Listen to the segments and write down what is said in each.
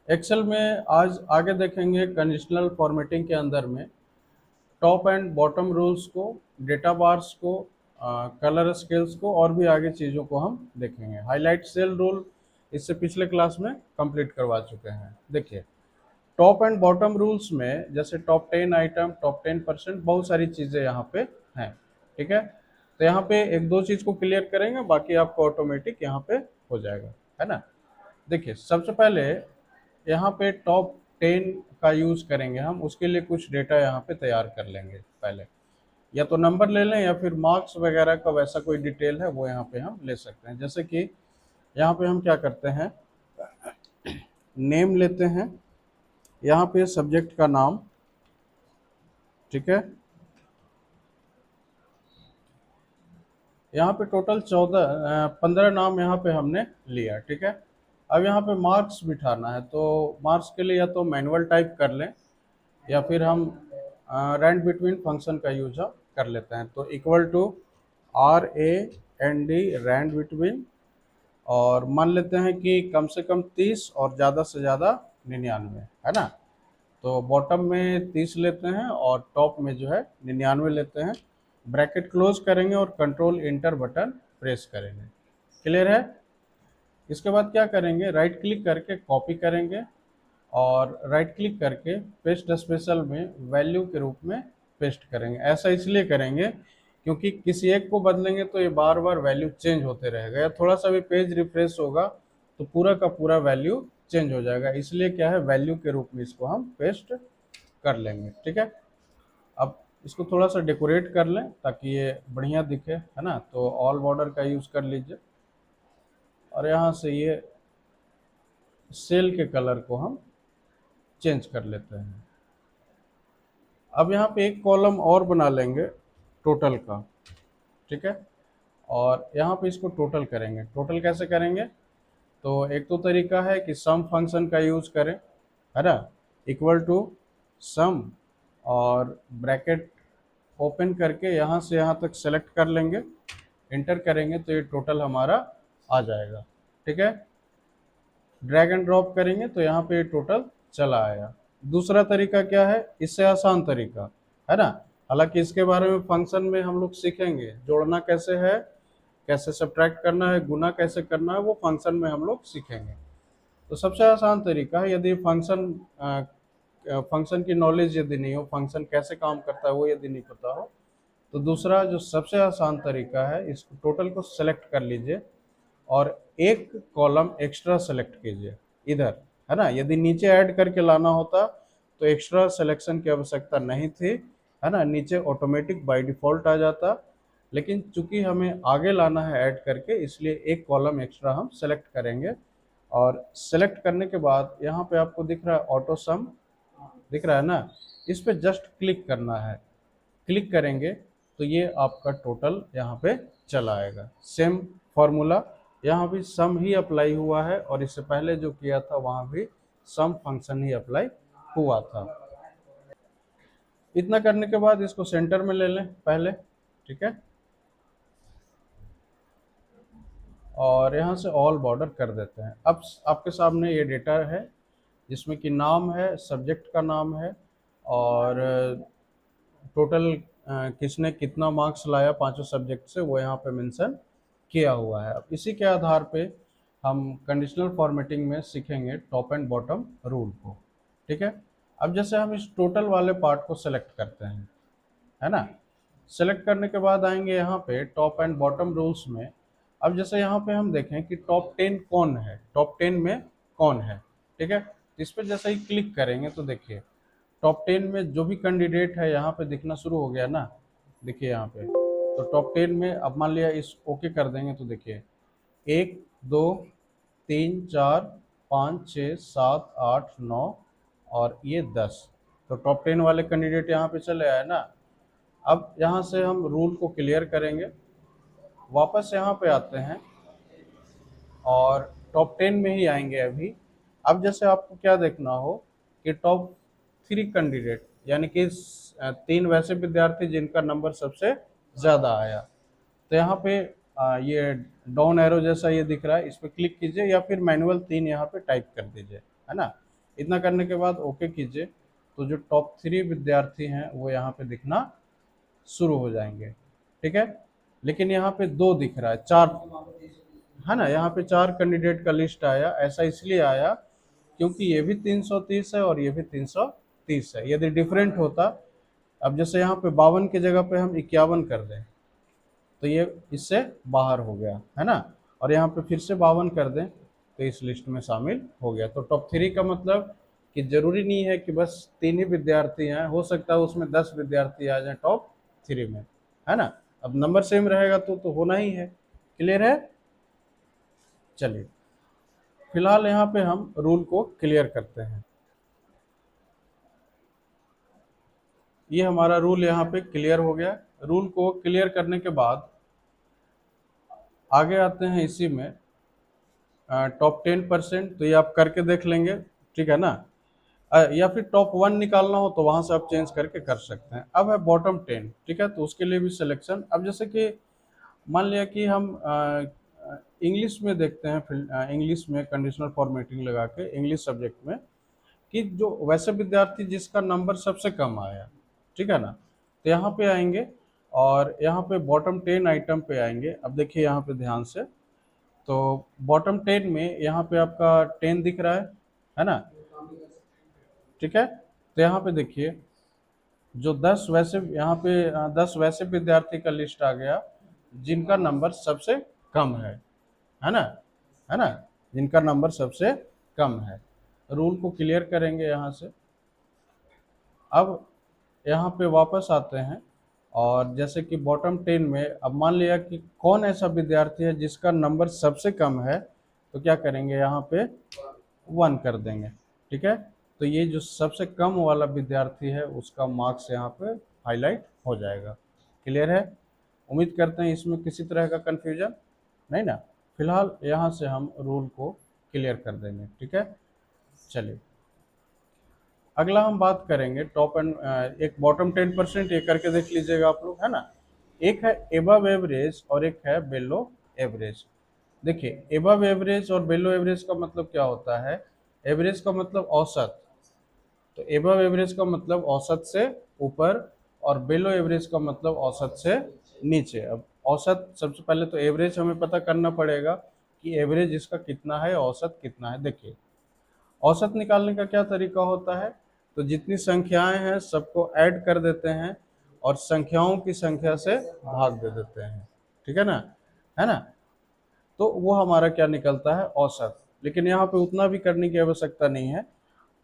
Excel में आज आगे देखेंगे कंडीशनल फॉर्मेटिंग के अंदर में टॉप एंड बॉटम रूल्स को, डेटा बार्स को, कलर स्केल्स को और भी आगे चीज़ों को हम देखेंगे। हाईलाइट सेल रूल इससे पिछले क्लास में कंप्लीट करवा चुके हैं। देखिए, टॉप एंड बॉटम रूल्स में जैसे टॉप 10 आइटम, टॉप 10%, बहुत सारी चीज़ें यहाँ पे हैं। ठीक है, तो यहाँ पे एक दो चीज़ को क्लियर करेंगे, बाकी आपको ऑटोमेटिक यहाँ पे हो जाएगा, है ना। देखिए, सबसे पहले यहाँ पे टॉप 10 का यूज़ करेंगे हम, उसके लिए कुछ डेटा यहाँ पे तैयार कर लेंगे। पहले या तो नंबर ले लें या फिर मार्क्स वगैरह का वैसा कोई डिटेल है वो यहाँ पे हम ले सकते हैं। जैसे कि यहाँ पे हम क्या करते हैं, नेम लेते हैं, यहाँ पे सब्जेक्ट का नाम, ठीक है। यहाँ पे टोटल 15 नाम यहाँ पे हमने लिया, ठीक है। अब यहाँ पे मार्क्स बिठाना है, तो मार्क्स के लिए या तो मैनुअल टाइप कर लें या फिर हम रैंड बिटवीन फंक्शन का यूज कर लेते हैं। तो equal to RAND, rand between, और मान लेते हैं कि कम से कम 30 और ज़्यादा से ज़्यादा 99, है ना। तो बॉटम में 30 लेते हैं और टॉप में जो है 99 लेते हैं। ब्रैकेट क्लोज करेंगे और कंट्रोल इंटर बटन प्रेस करेंगे। क्लियर है। इसके बाद क्या करेंगे, राइट क्लिक करके कॉपी करेंगे और राइट क्लिक करके पेस्ट स्पेशल में वैल्यू के रूप में पेस्ट करेंगे। ऐसा इसलिए करेंगे क्योंकि किसी एक को बदलेंगे तो ये बार बार वैल्यू चेंज होते रहेगा, या थोड़ा सा भी पेज रिफ्रेश होगा तो पूरा का पूरा वैल्यू चेंज हो जाएगा। इसलिए क्या है, वैल्यू के रूप में इसको हम पेस्ट कर लेंगे, ठीक है। अब इसको थोड़ा सा डेकोरेट कर लें ताकि ये बढ़िया दिखे, है ना। तो ऑल बॉर्डर का यूज़ कर लीजिए और यहाँ से ये सेल के कलर को हम चेंज कर लेते हैं। अब यहाँ पे एक कॉलम और बना लेंगे टोटल का, ठीक है। और यहाँ पे इसको टोटल करेंगे। टोटल कैसे करेंगे, तो एक तो तरीका है कि सम फंक्शन का यूज करें, है ना। इक्वल टू सम और ब्रैकेट ओपन करके यहाँ से यहाँ तक सेलेक्ट कर लेंगे, इंटर करेंगे तो ये टोटल हमारा आ जाएगा, ठीक है। ड्रैग एंड ड्रॉप करेंगे तो यहाँ पे टोटल चला आया। दूसरा तरीका क्या है, इससे आसान तरीका, है ना। हालांकि इसके बारे में फंक्शन में हम लोग सीखेंगे, जोड़ना कैसे है, कैसे सब्ट्रैक्ट करना है, गुना कैसे करना है, वो फंक्शन में हम लोग सीखेंगे। तो सबसे आसान तरीका है, यदि फंक्शन की नॉलेज यदि नहीं हो, फंक्शन कैसे काम करता है वो यदि नहीं पता हो, तो दूसरा जो सबसे आसान तरीका है, इस टोटल को सेलेक्ट कर लीजिए और एक कॉलम एक्स्ट्रा सेलेक्ट कीजिए इधर, है ना। यदि नीचे ऐड करके लाना होता तो एक्स्ट्रा सिलेक्शन की आवश्यकता नहीं थी, है ना, नीचे ऑटोमेटिक बाय डिफॉल्ट आ जाता। लेकिन चूंकि हमें आगे लाना है ऐड करके, इसलिए एक कॉलम एक्स्ट्रा हम सेलेक्ट करेंगे। और सेलेक्ट करने के बाद यहाँ पे आपको दिख रहा है ऑटो सम, दिख रहा है ना, इस पे जस्ट क्लिक करना है। क्लिक करेंगे तो ये आपका टोटल यहाँ पे चला आएगा। सेम फॉर्मूला यहाँ भी सम ही अप्लाई हुआ है और इससे पहले जो किया था वहाँ भी सम फंक्शन ही अप्लाई हुआ था। इतना करने के बाद इसको सेंटर में ले लें पहले, ठीक है। और यहाँ से ऑल बॉर्डर कर देते हैं। अब आपके सामने ये डेटा है जिसमें कि नाम है, सब्जेक्ट का नाम है और टोटल किसने कितना मार्क्स लाया पांचों सब्जेक्ट से वो यहाँ पे मेंशन किया हुआ है। अब इसी के आधार पे हम कंडीशनल फॉर्मेटिंग में सीखेंगे टॉप एंड बॉटम रूल को, ठीक है। अब जैसे हम इस टोटल वाले पार्ट को सेलेक्ट करते हैं, है ना। सेलेक्ट करने के बाद आएंगे यहाँ पे टॉप एंड बॉटम रूल्स में। अब जैसे यहाँ पे हम देखें कि टॉप 10 कौन है, टॉप 10 में कौन है, ठीक है। इस पर जैसे ही क्लिक करेंगे तो देखिए टॉप 10 में जो भी कैंडिडेट है यहाँ पे दिखना शुरू हो गया ना, देखिए यहाँ पे। तो टॉप 10 में अब मान लिया इस ओके कर देंगे तो देखिए 1 2 3 4 5 6 7 8 9 और ये 10। तो टॉप 10 वाले कैंडिडेट यहाँ पे चले आए ना। अब यहाँ से हम रूल को क्लियर करेंगे, वापस यहाँ पे आते हैं और टॉप 10 में ही आएंगे अभी। अब जैसे आपको क्या देखना हो कि टॉप 3 कैंडिडेट, यानी कि 3 वैसे विद्यार्थी जिनका नंबर सबसे ज़्यादा आया, तो यहाँ पे ये डाउन एरो जैसा ये दिख रहा है, इस पर क्लिक कीजिए या फिर मैनुअल 3 यहाँ पे टाइप कर दीजिए, है ना। इतना करने के बाद ओके कीजिए, तो जो टॉप 3 विद्यार्थी हैं वो यहाँ पे दिखना शुरू हो जाएंगे, ठीक है। लेकिन यहाँ पे 2 दिख रहा है, 4 है ना, यहाँ पे 4 कैंडिडेट का लिस्ट आया। ऐसा इसलिए आया क्योंकि ये भी 330 है और ये भी 330 है। यदि डिफरेंट होता, अब जैसे यहाँ पे 52 की जगह पे हम 51 कर दें तो ये इससे बाहर हो गया, है ना। और यहाँ पे फिर से 52 कर दें तो इस लिस्ट में शामिल हो गया। तो टॉप 3 का मतलब कि जरूरी नहीं है कि बस 3 ही विद्यार्थी हैं, हो सकता है उसमें 10 विद्यार्थी आ जाए टॉप 3 में, है ना। अब नंबर सेम रहेगा तो होना ही है। क्लियर है? चलिए, फिलहाल यहाँ पे हम रूल को क्लियर करते हैं। ये हमारा रूल यहाँ पे क्लियर हो गया। रूल को क्लियर करने के बाद आगे आते हैं इसी में टॉप 10%। तो ये आप करके देख लेंगे, ठीक है ना। या फिर टॉप 1 निकालना हो तो वहां से आप चेंज करके कर सकते हैं। अब है बॉटम 10, ठीक है। तो उसके लिए भी सिलेक्शन, अब जैसे कि मान लिया कि हम इंग्लिश में देखते हैं, फिर इंग्लिश में कंडीशनल फॉर्मेटिंग लगा के इंग्लिश सब्जेक्ट में, कि जो वैसे विद्यार्थी जिसका नंबर सबसे कम आया, ठीक है ना, तो यहाँ पे आएंगे और यहाँ पे बॉटम 10 आइटम पे आएंगे। अब देखिए यहाँ पे ध्यान से, तो बॉटम 10 में यहाँ पे आपका 10 दिख रहा है ना, ठीक है। तो यहाँ पे देखिए जो 10 वैसे, यहाँ पे 10 वैसे विद्यार्थी का लिस्ट आ गया जिनका नंबर सबसे कम है ना, है ना, जिनका नंबर सबसे कम है। रूल को क्लियर करेंगे यहाँ से। अब यहाँ पे वापस आते हैं और जैसे कि बॉटम 10 में अब मान लिया कि कौन ऐसा विद्यार्थी है जिसका नंबर सबसे कम है, तो क्या करेंगे, यहाँ पे 1 कर देंगे, ठीक है। तो ये जो सबसे कम वाला विद्यार्थी है उसका मार्क्स यहाँ पे हाईलाइट हो जाएगा। क्लियर है? उम्मीद करते हैं इसमें किसी तरह का कन्फ्यूजन नहीं ना। फिलहाल यहाँ से हम रूल को क्लियर कर देंगे, ठीक है। चलिए, अगला हम बात करेंगे टॉप एंड एक बॉटम 10%, ये करके देख लीजिएगा आप लोग, है ना। एक है एबव एवरेज और एक है बिलो एवरेज। देखिए, एबव एवरेज और बिलो एवरेज का मतलब क्या होता है। एवरेज का मतलब औसत, तो एबव एवरेज का मतलब औसत से ऊपर और बिलो एवरेज का मतलब औसत से नीचे। अब औसत, सबसे पहले तो एवरेज हमें पता करना पड़ेगा कि एवरेज इसका कितना है, औसत कितना है। देखिए, औसत निकालने का क्या तरीका होता है, तो जितनी संख्याएं हैं सबको ऐड कर देते हैं और संख्याओं की संख्या से भाग दे देते हैं, ठीक है ना। तो वो हमारा क्या निकलता है, औसत। लेकिन यहाँ पे उतना भी करने की आवश्यकता नहीं है।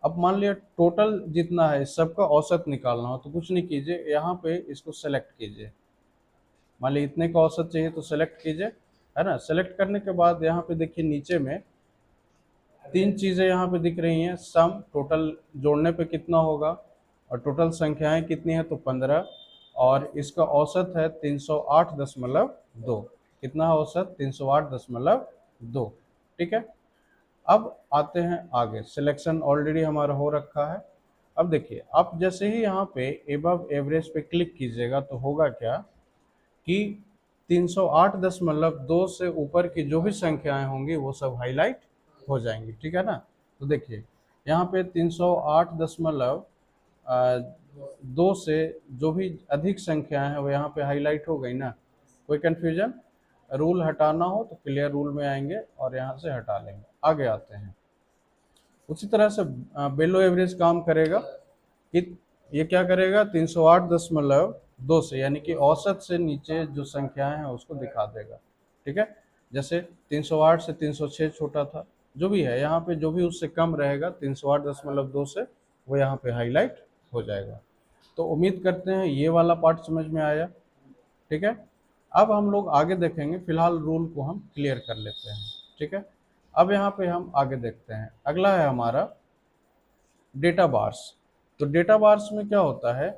अब मान लिया टोटल जितना है सबका औसत निकालना हो तो कुछ नहीं कीजिए, यहाँ पे इसको सेलेक्ट कीजिए। मान लीजिए इतने का औसत चाहिए तो सेलेक्ट कीजिए, है ना। सेलेक्ट करने के बाद यहाँ पे देखिए नीचे में 3 चीज़ें यहाँ पे दिख रही हैं। सम, टोटल जोड़ने पे कितना होगा, और टोटल संख्याएं कितनी है तो 15, और इसका औसत है 308.2। कितना है औसत, 308.2, ठीक है। अब आते हैं आगे, सिलेक्शन ऑलरेडी हमारा हो रखा है। अब देखिए, आप जैसे ही यहाँ पे एबव एवरेज पे क्लिक कीजिएगा तो होगा क्या कि 308.2 से ऊपर की जो भी संख्याएं होंगी वो सब हाईलाइट हो जाएंगी, ठीक है ना। तो देखिए यहाँ पे 308.2 से जो भी अधिक संख्याएं हैं वो यहाँ पे हाईलाइट हो गई ना। कोई कंफ्यूजन, रूल हटाना हो तो क्लियर रूल में आएंगे और यहाँ से हटा लेंगे। आगे आते हैं, उसी तरह से बेलो एवरेज काम करेगा कि ये क्या करेगा, 308.2 से, यानी कि औसत से नीचे जो संख्याएं हैं उसको दिखा देगा, ठीक है। जैसे 308 से 306 छोटा था, जो भी है यहाँ पे जो भी उससे कम रहेगा 308.2 से वो यहाँ पे हाईलाइट हो जाएगा। तो उम्मीद करते हैं ये वाला पार्ट समझ में आया, ठीक है। अब हम लोग आगे देखेंगे, फिलहाल रूल को हम क्लियर कर लेते हैं, ठीक है। अब यहाँ पे हम आगे देखते हैं, अगला है हमारा डेटा बार्स। तो डेटा बार्स में क्या होता है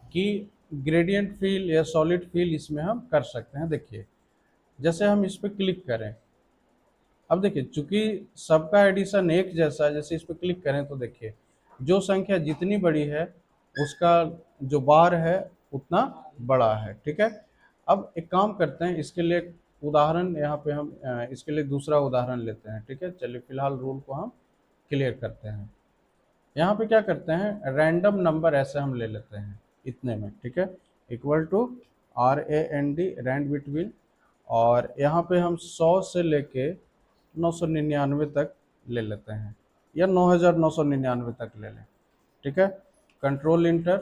कि ग्रेडियंट फील या सॉलिड फील इसमें हम कर सकते हैं। देखिए, जैसे हम इस पर क्लिक करें, अब देखिए चूंकि सबका एडिशन एक जैसा है, जैसे इस पर क्लिक करें तो देखिए जो संख्या जितनी बड़ी है उसका जो बार है उतना बड़ा है, ठीक है। अब एक काम करते हैं, इसके लिए एक उदाहरण यहाँ पे हम इसके लिए दूसरा उदाहरण लेते हैं, ठीक है। चलिए, फिलहाल रूल को हम क्लियर करते हैं। यहाँ पे क्या करते हैं, रैंडम नंबर ऐसे हम ले लेते हैं इतने में, ठीक है, equal to RAND, rand between, और यहाँ पे हम 100 से लेके 999 तक ले लेते हैं, या 9999 तक ले लें, ठीक है। कंट्रोल इंटर,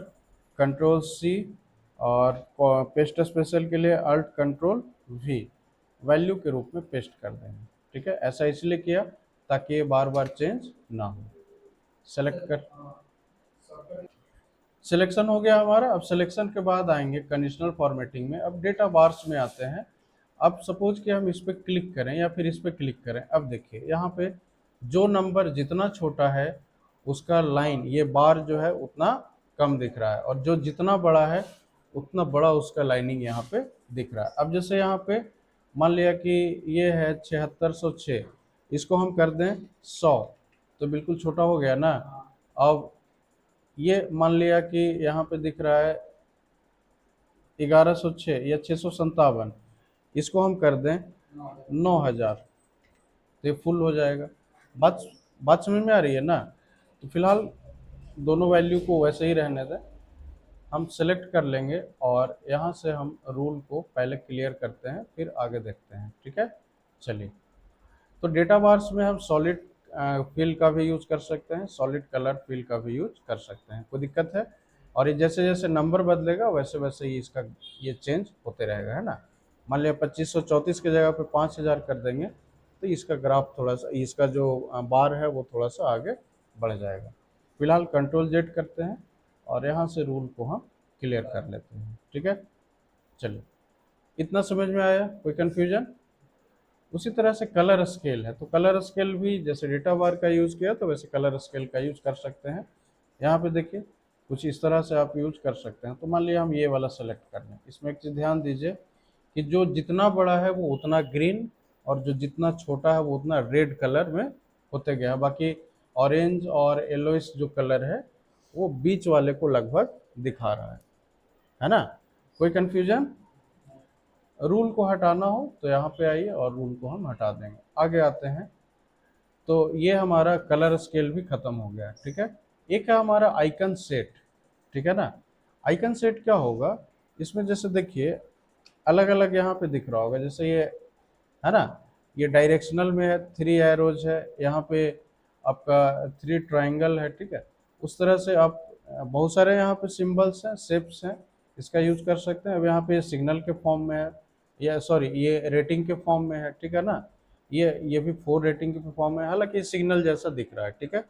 कंट्रोल C, और पेस्ट स्पेशल के लिए अल्ट कंट्रोल V, वैल्यू के रूप में पेस्ट कर देंगे, ठीक है। ऐसा इसलिए किया ताकि ये बार बार चेंज ना हो। सेलेक्ट कर, सिलेक्शन हो गया हमारा। अब सिलेक्शन के बाद आएंगे कंडीशनल फॉर्मेटिंग में, अब डेटा बार्स में आते हैं। अब सपोज कि हम इस पर क्लिक करें या फिर इस पर क्लिक करें, अब देखिए यहाँ पे जो नंबर जितना छोटा है उसका लाइन, ये बार जो है उतना कम दिख रहा है, और जो जितना बड़ा है उतना बड़ा उसका लाइनिंग यहाँ पे दिख रहा है। अब जैसे यहाँ पे मान लिया कि ये है 7606, इसको हम कर दें 100, तो बिल्कुल छोटा हो गया ना। अब ये मान लिया कि यहाँ पे दिख रहा है 1106 या 657, इसको हम कर दें 9000, तो ये फुल हो जाएगा। बात बात समझ में आ रही है ना। तो फिलहाल दोनों वैल्यू को वैसे ही रहने दें, हम सेलेक्ट कर लेंगे और यहाँ से हम रूल को पहले क्लियर करते हैं, फिर आगे देखते हैं, ठीक है। चलिए, तो डेटा बार्स में हम सॉलिड फिल का भी यूज कर सकते हैं, सॉलिड कलर फिल का भी यूज कर सकते हैं, कोई दिक्कत है। और ये जैसे जैसे नंबर बदलेगा वैसे वैसे ही इसका ये चेंज होते रहेगा, है ना। मान लिया 2534 की जगह पे 5000 कर देंगे, तो इसका ग्राफ थोड़ा सा, इसका जो बार है वो थोड़ा सा आगे बढ़ जाएगा। फिलहाल कंट्रोल जेड करते हैं और यहाँ से रूल को हम क्लियर कर लेते हैं, ठीक है। चलिए, इतना समझ में आया, कोई कन्फ्यूजन। उसी तरह से कलर स्केल है, तो कलर स्केल भी जैसे डेटा बार का यूज़ किया तो वैसे कलर स्केल का यूज़ कर सकते हैं। यहाँ पे देखिए कुछ इस तरह से आप यूज कर सकते हैं। तो मान लिया हम ये वाला सेलेक्ट कर लें, इसमें एक चीज़ ध्यान दीजिए कि जो जितना बड़ा है वो उतना ग्रीन, और जो जितना छोटा है वो उतना रेड कलर में होते गया। बाकी ऑरेंज और येलोइश जो कलर है वो बीच वाले को लगभग दिखा रहा है ना। कोई कंफ्यूजन। रूल को हटाना हो तो यहाँ पे आइए और रूल को हम हटा देंगे। आगे आते हैं, तो ये हमारा कलर स्केल भी खत्म हो गया, ठीक है। एक है हमारा आइकन सेट, ठीक है ना। आइकन सेट क्या होगा, इसमें जैसे देखिए अलग अलग यहाँ पे दिख रहा होगा, जैसे ये है ना, ये डायरेक्शनल में है, 3 एरोज है, यहाँ पे आपका 3 ट्राइंगल है, ठीक है। उस तरह से आप बहुत सारे यहाँ पे सिंबल्स हैं, शेप्स हैं, इसका यूज कर सकते हैं। अब यहाँ पे सिग्नल के फॉर्म में है, या सॉरी ये रेटिंग के फॉर्म में है, ठीक है ना। ये भी 4 रेटिंग के फॉर्म में है, हालांकि सिग्नल जैसा दिख रहा है, ठीक है।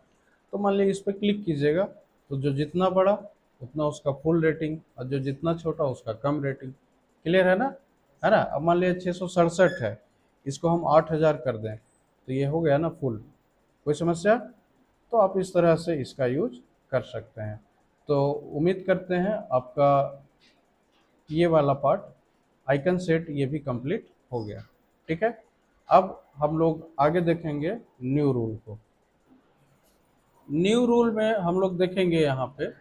तो मान लीजिए इस पर क्लिक कीजिएगा, तो जो जितना बड़ा उतना उसका फुल रेटिंग, और जो जितना छोटा उसका कम रेटिंग। क्लियर है ना, है ना। अब मान लीजिए 667 है, इसको हम 8000 कर दें, तो ये हो गया ना फुल। कोई समस्या। तो आप इस तरह से इसका यूज कर सकते हैं। तो उम्मीद करते हैं आपका ये वाला पार्ट आइकन सेट ये भी कंप्लीट हो गया, ठीक है। अब हम लोग आगे देखेंगे न्यू रूल को। न्यू रूल में हम लोग देखेंगे यहाँ पे,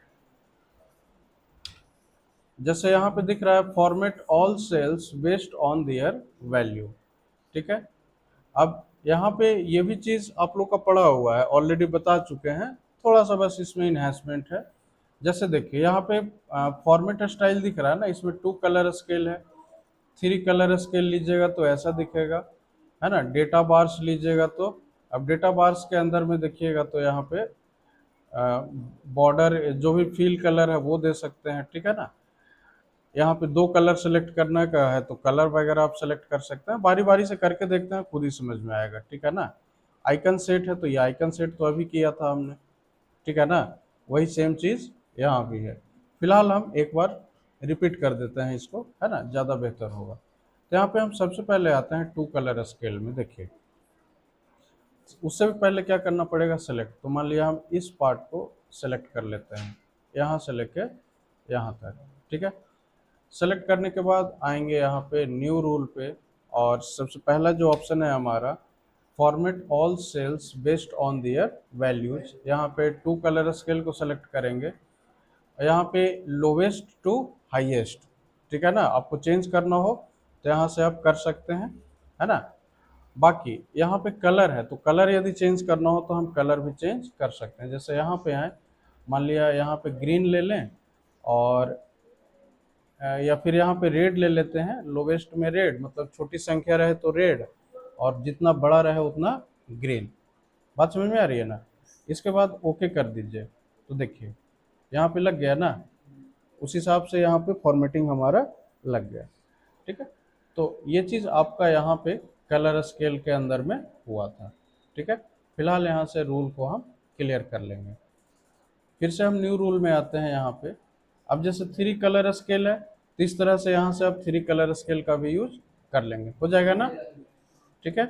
जैसे यहाँ पे दिख रहा है format all cells based on their value, ठीक है। अब यहाँ पे ये भी चीज़ आप लोग का पड़ा हुआ है, ऑलरेडी बता चुके हैं, थोड़ा सा बस इसमें इन्हेंसमेंट है। जैसे देखिए यहाँ पे फॉर्मेट स्टाइल दिख रहा है ना, इसमें 2 कलर स्केल है, 3 कलर स्केल लीजिएगा तो ऐसा दिखेगा, है ना। डेटा बार्स लीजिएगा तो, अब डेटा बार्स के अंदर में देखिएगा तो यहाँ पे बॉर्डर जो भी फील कलर है वो दे सकते हैं, ठीक है ना। यहाँ पे 2 कलर सेलेक्ट करने का है तो कलर वगैरह आप सेलेक्ट कर सकते हैं, बारी बारी से करके देखते हैं, खुद ही समझ में आएगा, ठीक है ना। आइकन सेट है तो ये आइकन सेट तो अभी किया था हमने, ठीक है ना। वही सेम चीज़ यहाँ भी है। फिलहाल हम एक बार रिपीट कर देते हैं इसको, है ना, ज़्यादा बेहतर होगा। तो यहाँ पे हम सबसे पहले आते हैं 2 कलर स्केल में। देखिए उससे भी पहले क्या करना पड़ेगा, सेलेक्ट। तो मान लिया हम इस पार्ट को सेलेक्ट कर लेते हैं, यहाँ से लेके यहाँ तक, ठीक है। सेलेक्ट करने के बाद आएंगे यहाँ पे न्यू रूल पे, और सबसे पहला जो ऑप्शन है हमारा format all cells based on their values, यहाँ पे 2 कलर स्केल को सेलेक्ट करेंगे, यहाँ पे लोवेस्ट टू हाईएस्ट, ठीक है ना। आपको चेंज करना हो तो यहाँ से आप कर सकते हैं, है ना। बाकी यहाँ पे कलर है, तो कलर यदि चेंज करना हो तो हम कलर भी चेंज कर सकते हैं। जैसे यहाँ पे है, मान लिया यहाँ पे ग्रीन ले लें, और या फिर यहाँ पे रेड ले लेते हैं, लोवेस्ट में रेड, मतलब छोटी संख्या रहे तो रेड, और जितना बड़ा रहे उतना ग्रीन। बात समझ में आ रही है ना। इसके बाद ओके कर दीजिए, तो देखिए यहाँ पे लग गया ना, उस हिसाब से यहाँ पे फॉर्मेटिंग हमारा लग गया। ठीक है, तो ये चीज़ आपका यहाँ पे कलर स्केल के अंदर में हुआ था। ठीक है, फिलहाल यहाँ से रूल को हम क्लियर कर लेंगे। फिर से हम न्यू रूल में आते हैं यहाँ पे। अब जैसे 3 कलर स्केल है, तो इस तरह से यहाँ से आप 3 कलर स्केल का भी यूज कर लेंगे, हो जाएगा ना। ठीक है,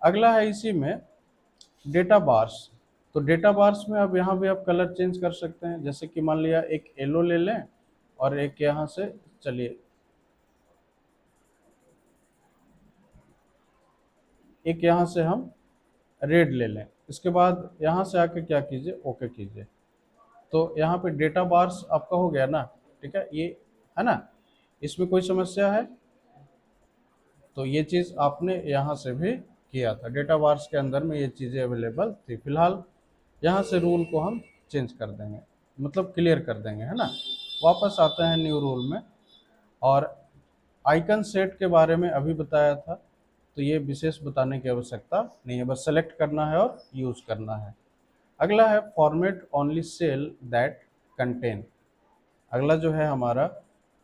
अगला है इसी में डेटा बार्स। तो डेटा बार्स में अब यहाँ भी आप कलर चेंज कर सकते हैं। जैसे कि मान लिया एक येलो ले लें, और एक यहाँ से, चलिए एक यहाँ से हम रेड ले लें। इसके बाद यहाँ से आके क्या कीजिए, ओके कीजिए। तो यहाँ पे डेटा बार्स आपका हो गया ना। ठीक है, ये है ना, इसमें कोई समस्या है? तो ये चीज़ आपने यहाँ से भी किया था, डेटा बार्स के अंदर में ये चीज़ें अवेलेबल थी। फिलहाल यहाँ से रूल को हम चेंज कर देंगे, मतलब क्लियर कर देंगे, है ना। वापस आते हैं न्यू रूल में, और आइकन सेट के बारे में अभी बताया था, तो ये विशेष बताने की आवश्यकता नहीं है, बस सेलेक्ट करना है और यूज़ करना है। अगला है format only cell that contain. अगला जो है हमारा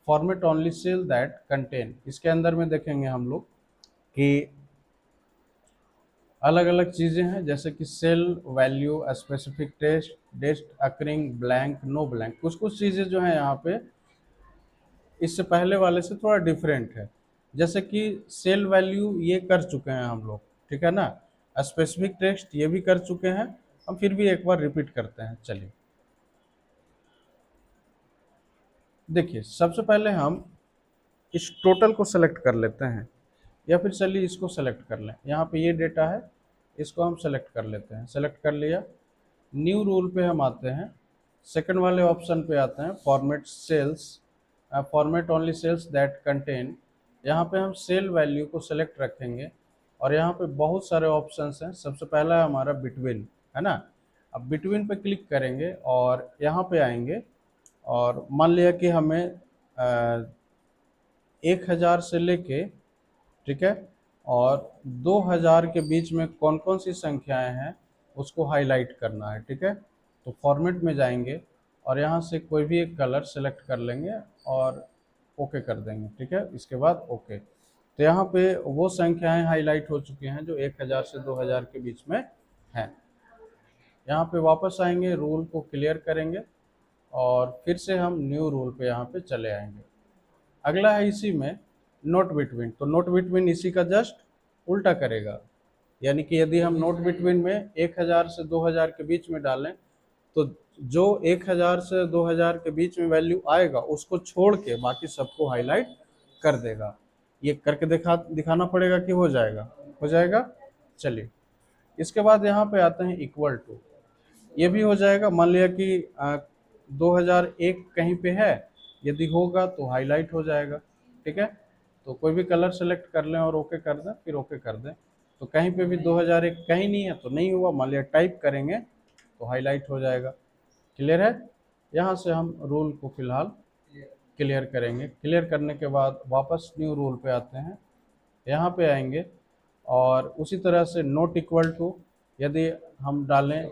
format only cell that contain, इसके अंदर में देखेंगे हम लोग कि अलग अलग चीज़ें हैं, जैसे कि cell value, specific text, dates occurring, blank, no blank. कुछ कुछ चीज़ें जो हैं यहाँ पे इससे पहले वाले से थोड़ा डिफरेंट है। जैसे कि सेल वैल्यू ये कर चुके हैं हम लोग, ठीक है ना। स्पेसिफिक टेक्स्ट ये भी कर चुके हैं, हम फिर भी एक बार रिपीट करते हैं। चलिए देखिए, सबसे पहले हम इस टोटल को सेलेक्ट कर लेते हैं, या फिर चलिए इसको सेलेक्ट कर लें। यहाँ पे ये डेटा है, इसको हम सेलेक्ट कर लेते हैं। सेलेक्ट कर लिया, न्यू रूल पे हम आते हैं, सेकंड वाले ऑप्शन पे आते हैं, format cells, format only cells that contain. यहाँ पे हम सेल वैल्यू को सेलेक्ट रखेंगे, और यहाँ पे बहुत सारे ऑप्शंस हैं। सबसे पहला है हमारा बिटवीन, है ना। अब बिटवीन पे क्लिक करेंगे और यहाँ पे आएंगे, और मान लिया कि हमें 1000 से लेके, ठीक है, और 2000 के बीच में कौन कौन सी संख्याएं हैं उसको हाईलाइट करना है। ठीक है, तो फॉर्मेट में जाएंगे, और यहाँ से कोई भी एक कलर सेलेक्ट कर लेंगे और ओके कर देंगे। ठीक है, इसके बाद ओके, तो यहाँ पे वो संख्याएं हाईलाइट हो चुकी हैं जो 1000 से 2000 के बीच में हैं। यहाँ पे वापस आएंगे, रूल को क्लियर करेंगे, और फिर से हम न्यू रूल पे यहाँ पे चले आएंगे। अगला है इसी में नोट बिटवीन। तो नोट बिटवीन इसी का जस्ट उल्टा करेगा, यानी कि यदि हम नोट बिटवीन में 1000 से 2000 के बीच में डालें, तो जो 1000 से 2000 के बीच में वैल्यू आएगा उसको छोड़ के बाकी सबको हाईलाइट कर देगा। ये करके दिखाना पड़ेगा कि हो जाएगा, हो जाएगा। चलिए, इसके बाद यहाँ पे आते हैं इक्वल टू। ये भी हो जाएगा। मान लिया कि 2001 कहीं पे है, यदि होगा तो हाईलाइट हो जाएगा। ठीक है, तो कोई भी कलर सेलेक्ट कर लें और ओके कर दें, फिर ओके कर दें। तो कहीं पे भी 2001 कहीं नहीं है तो नहीं हुआ, मान लिया टाइप करेंगे तो हाईलाइट हो जाएगा। क्लियर है। यहाँ से हम रूल को फिलहाल क्लियर करेंगे। क्लियर करने के बाद वापस न्यू रूल पे आते हैं, यहाँ पे आएंगे, और उसी तरह से नॉट इक्वल टू यदि हम डालें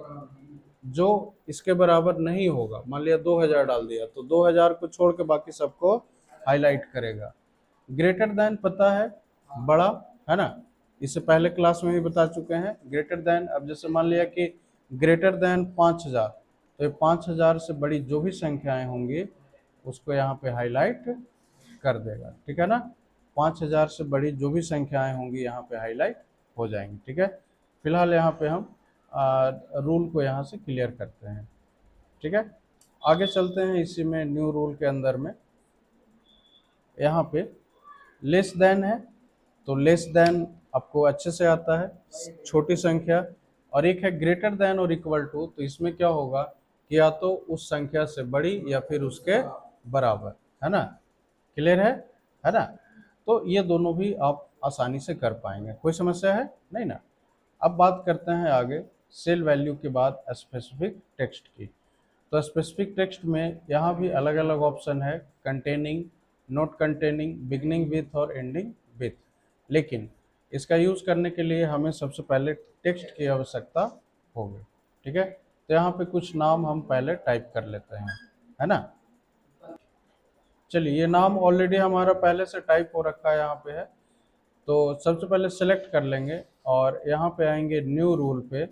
जो इसके बराबर नहीं होगा, मान लिया 2000 डाल दिया, तो 2000 को छोड़ के बाकी सबको हाईलाइट करेगा। ग्रेटर देन पता है, बड़ा, है ना, इससे पहले क्लास में भी बता चुके हैं। ग्रेटर देन, अब जैसे मान लिया कि ग्रेटर देन 5000, तो ये 5000 से बड़ी जो भी संख्याएं होंगी उसको यहाँ पे हाईलाइट कर देगा। ठीक है ना, 5000 से बड़ी जो भी संख्याएं होंगी यहाँ पे हाईलाइट हो जाएंगी। ठीक है, फिलहाल यहाँ पे हम रूल को यहाँ से क्लियर करते हैं। ठीक है, आगे चलते हैं इसी में न्यू रूल के अंदर में। यहाँ पे लेस देन है, तो लेस देन आपको अच्छे से आता है, छोटी संख्या। और एक है ग्रेटर देन और इक्वल टू, तो इसमें क्या होगा कि या तो उस संख्या से बड़ी या फिर उसके बराबर, है ना। क्लियर है ना। तो ये दोनों भी आप आसानी से कर पाएंगे। कोई समस्या है नहीं ना। अब बात करते हैं आगे सेल वैल्यू के बाद स्पेसिफिक टेक्स्ट की। तो स्पेसिफिक टेक्स्ट में यहाँ भी अलग अलग ऑप्शन है, containing, not containing, beginning with और एंडिंग विथ। लेकिन इसका यूज़ करने के लिए हमें सबसे पहले टेक्स्ट की आवश्यकता होगी। ठीक है, तो यहाँ पे कुछ नाम हम पहले टाइप कर लेते हैं, है ना। चलिए, ये नाम ऑलरेडी हमारा पहले से टाइप हो रखा है, यहाँ पे है। तो सबसे पहले सेलेक्ट कर लेंगे और यहाँ पे आएंगे न्यू रूल पे,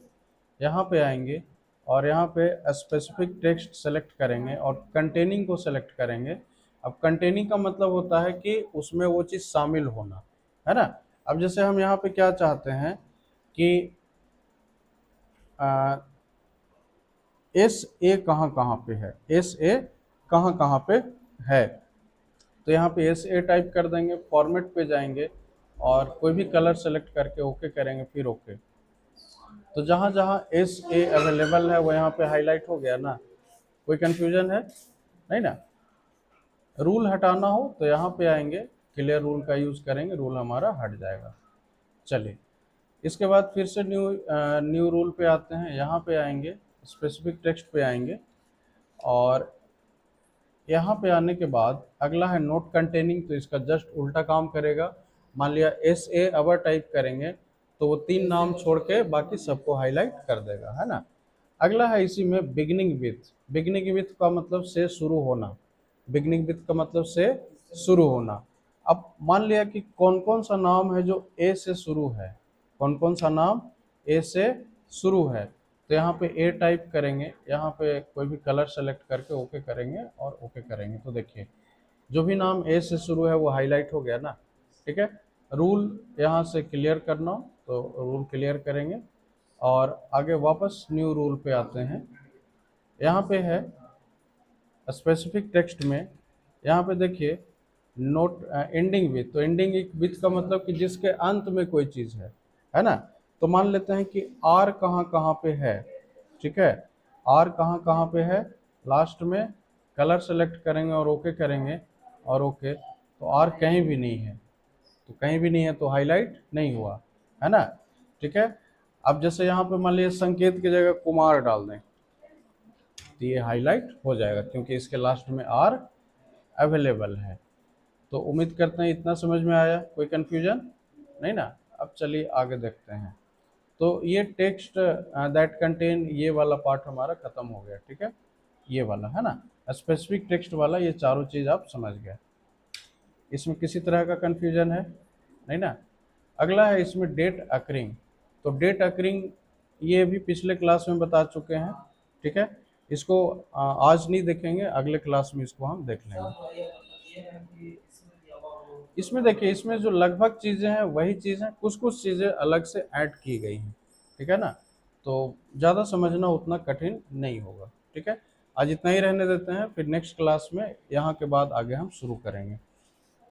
यहाँ पे आएंगे और यहाँ पे स्पेसिफिक टेक्स्ट सेलेक्ट करेंगे और कंटेनिंग को सेलेक्ट करेंगे। अब कंटेनिंग का मतलब होता है कि उसमें वो चीज़ शामिल होना, है ना। अब जैसे हम यहाँ पे क्या चाहते हैं कि एस ए कहाँ कहाँ पे है, एस ए कहाँ कहाँ पे है। तो यहाँ पे एस ए टाइप कर देंगे, फॉर्मेट पे जाएंगे और कोई भी कलर सेलेक्ट करके ओके करेंगे, फिर ओके। तो जहाँ जहाँ एस ए अवेलेबल है वो यहाँ पे हाईलाइट हो गया ना। कोई कंफ्यूजन है नहीं ना। रूल हटाना हो तो यहाँ पे आएंगे, क्लियर रूल का यूज़ करेंगे, रूल हमारा हट जाएगा। चलिए, इसके बाद फिर से न्यू रूल पे आते हैं, यहाँ पे आएंगे, स्पेसिफिक टेक्स्ट पे आएंगे और यहाँ पे आने के बाद अगला है नोट कंटेनिंग। तो इसका जस्ट उल्टा काम करेगा। मान लिया एस ए अवर टाइप करेंगे तो वो 3 नाम छोड़ के बाकी सबको हाईलाइट कर देगा, है ना। अगला है इसी में बिगनिंग विथ। बिगनिंग विथ का मतलब से शुरू होना, बिगनिंग विथ का मतलब से शुरू होना। अब मान लिया कि कौन कौन सा नाम है जो ए से शुरू है, कौन कौन सा नाम ए से शुरू है। तो यहाँ पे ए टाइप करेंगे, यहाँ पे कोई भी कलर सेलेक्ट करके ओके करेंगे और ओके करेंगे। तो देखिए, जो भी नाम ए से शुरू है वो हाईलाइट हो गया ना। ठीक है, रूल यहाँ से क्लियर करना हो तो रूल क्लियर करेंगे और आगे वापस न्यू रूल पे आते हैं। यहाँ पे है स्पेसिफिक टेक्स्ट में, यहाँ पे देखिए नोट एंडिंग विथ। तो एंडिंग विथ का मतलब कि जिसके अंत में कोई चीज़ है ना। तो मान लेते हैं कि आर कहाँ कहाँ पे है। ठीक है, आर कहाँ कहाँ पे है, लास्ट में कलर सेलेक्ट करेंगे और ओके करेंगे और ओके। तो आर कहीं भी नहीं है, तो कहीं भी नहीं है तो हाईलाइट नहीं हुआ, है ना। ठीक है, अब जैसे यहाँ पे मान लीजिए संकेत की जगह कुमार डाल दें तो ये हाईलाइट हो जाएगा क्योंकि इसके लास्ट में आर अवेलेबल है। तो उम्मीद करते हैं इतना समझ में आया, कोई कन्फ्यूजन नहीं ना। अब चलिए आगे देखते हैं। तो ये टेक्स्ट दैट कंटेन, ये वाला पार्ट हमारा खत्म हो गया। ठीक है, ये वाला है ना, स्पेसिफिक टेक्स्ट वाला, ये चारों चीज़ आप समझ गए। इसमें किसी तरह का कन्फ्यूजन है नहीं ना। अगला है इसमें डेट अकरिंग। तो डेट अकरिंग ये भी पिछले क्लास में बता चुके हैं। ठीक है, इसको आज नहीं देखेंगे, अगले क्लास में इसको हम देख लेंगे। इसमें देखिए, इसमें जो लगभग चीज़ें हैं वही चीज़ें, कुछ कुछ चीज़ें अलग से ऐड की गई हैं। ठीक है ना, तो ज़्यादा समझना उतना कठिन नहीं होगा। ठीक है, आज इतना ही रहने देते हैं, फिर नेक्स्ट क्लास में यहाँ के बाद आगे हम शुरू करेंगे।